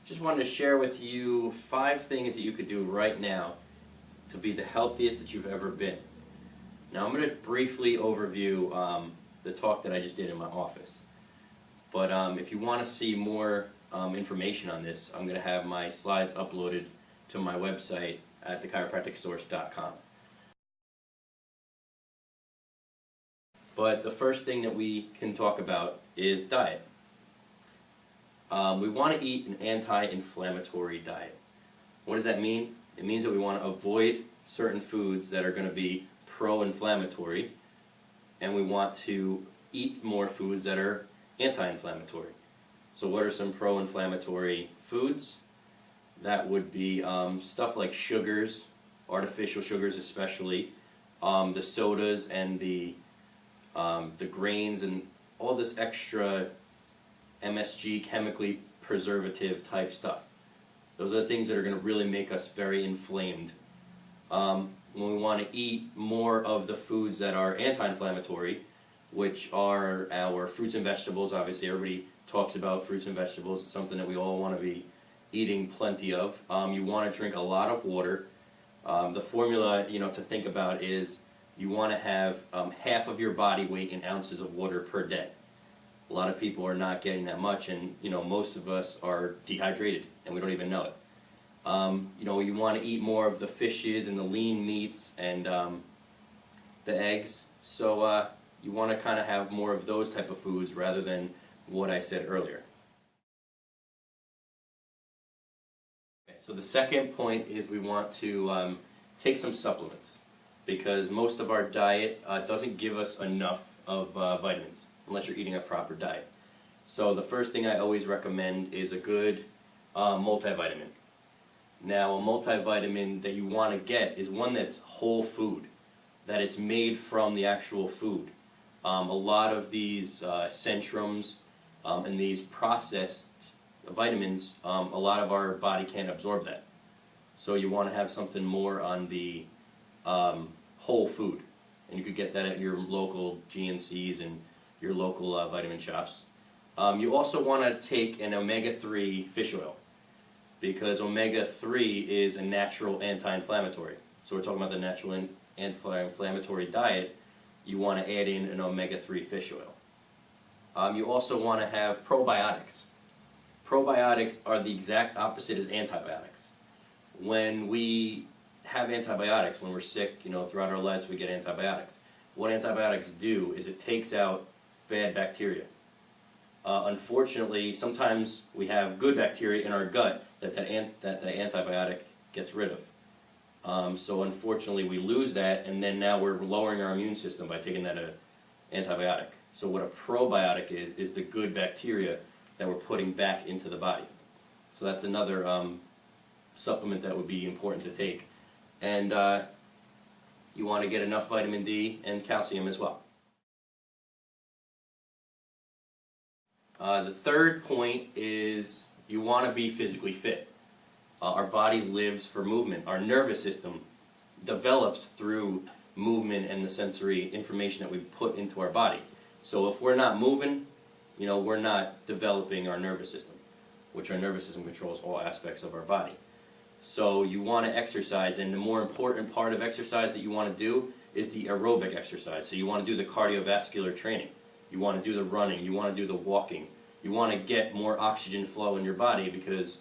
Just wanted to share with you 5 things that you could do right now to be the healthiest that you've ever been. Now I'm going to briefly overview the talk that I just did in my office. But if you want to see more information on this, I'm going to have my slides uploaded to my website at thechiropracticsource.com. But the first thing that we can talk about is diet. We want to eat an anti-inflammatory diet. What does that mean? It means that we want to avoid certain foods that are going to be pro-inflammatory, and we want to eat more foods that are anti-inflammatory. So what are some pro-inflammatory foods? That would be stuff like sugars, artificial sugars especially, the sodas and the grains and all this extra MSG, chemically preservative type stuff. Those are the things that are going to really make us very inflamed. When we want to eat more of the foods that are anti-inflammatory, which are our fruits and vegetables. Obviously everybody talks about fruits and vegetables. It's something that we all want to be eating plenty of. You want to drink a lot of water. The formula to think about is you want to have half of your body weight in ounces of water per day. A lot of people are not getting that much, and most of us are dehydrated and we don't even know it. You want to eat more of the fishes and the lean meats and the eggs. So you want to kind of have more of those type of foods rather than what I said earlier. Okay, so the second point is we want to take some supplements, because most of our diet doesn't give us enough of vitamins unless you're eating a proper diet. So the first thing I always recommend is a good multivitamin. Now, a multivitamin that you want to get is one that's whole food, that it's made from the actual food. A lot of these Centrums and these processed vitamins, a lot of our body can't absorb that. So you want to have something more on the whole food. And you could get that at your local GNCs and your local vitamin shops. You also want to take an omega-3 fish oil, because omega-3 is a natural anti-inflammatory. So we're talking about the natural anti-inflammatory diet. You want to add in an omega-3 fish oil. You also want to have probiotics. Probiotics are the exact opposite as antibiotics. When we have antibiotics, when we're sick, throughout our lives we get antibiotics. What antibiotics do is it takes out bad bacteria. Unfortunately, sometimes we have good bacteria in our gut that the antibiotic gets rid of. So unfortunately we lose that, and then now we're lowering our immune system by taking that antibiotic. So what a probiotic is the good bacteria that we're putting back into the body. So that's another supplement that would be important to take. And you want to get enough vitamin D and calcium as well. The third point is you want to be physically fit. Our body lives for movement. Our nervous system develops through movement and the sensory information that we put into our body. So if we're not moving, we're not developing our nervous system, which our nervous system controls all aspects of our body. So you want to exercise, and the more important part of exercise that you want to do is the aerobic exercise. So you want to do the cardiovascular training. You want to do the running. You want to do the walking. You want to get more oxygen flow in your body, because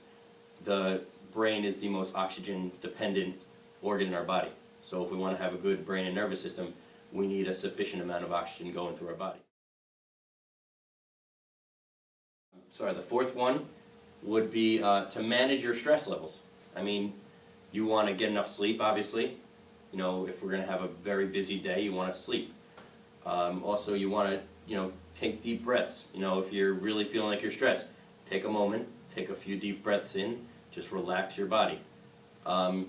the brain is the most oxygen-dependent organ in our body. So if we want to have a good brain and nervous system, we need a sufficient amount of oxygen going through our body. Sorry, the fourth one would be to manage your stress levels. I mean, you want to get enough sleep, obviously. If we're going to have a very busy day, you want to sleep. Also, you want to, take deep breaths. If you're really feeling like you're stressed, take a moment, take a few deep breaths in, just relax your body. And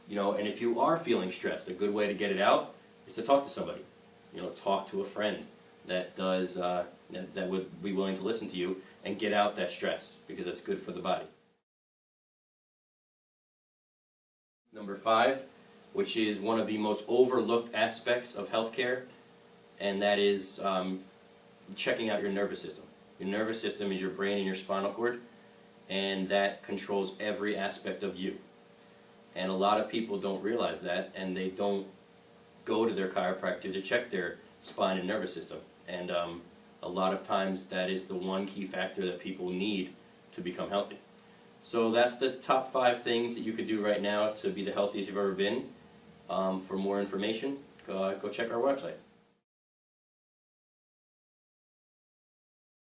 if you are feeling stressed, a good way to get it out is to talk to somebody. Talk to a friend that does that would be willing to listen to you and get out that stress, because that's good for the body. Number 5, which is one of the most overlooked aspects of healthcare, and that is checking out your nervous system. Your nervous system is your brain and your spinal cord, and that controls every aspect of you. And a lot of people don't realize that, and they don't go to their chiropractor to check their spine and nervous system. And a lot of times that is the one key factor that people need to become healthy. So that's the top 5 things that you could do right now to be the healthiest you've ever been. For more information, go check our website.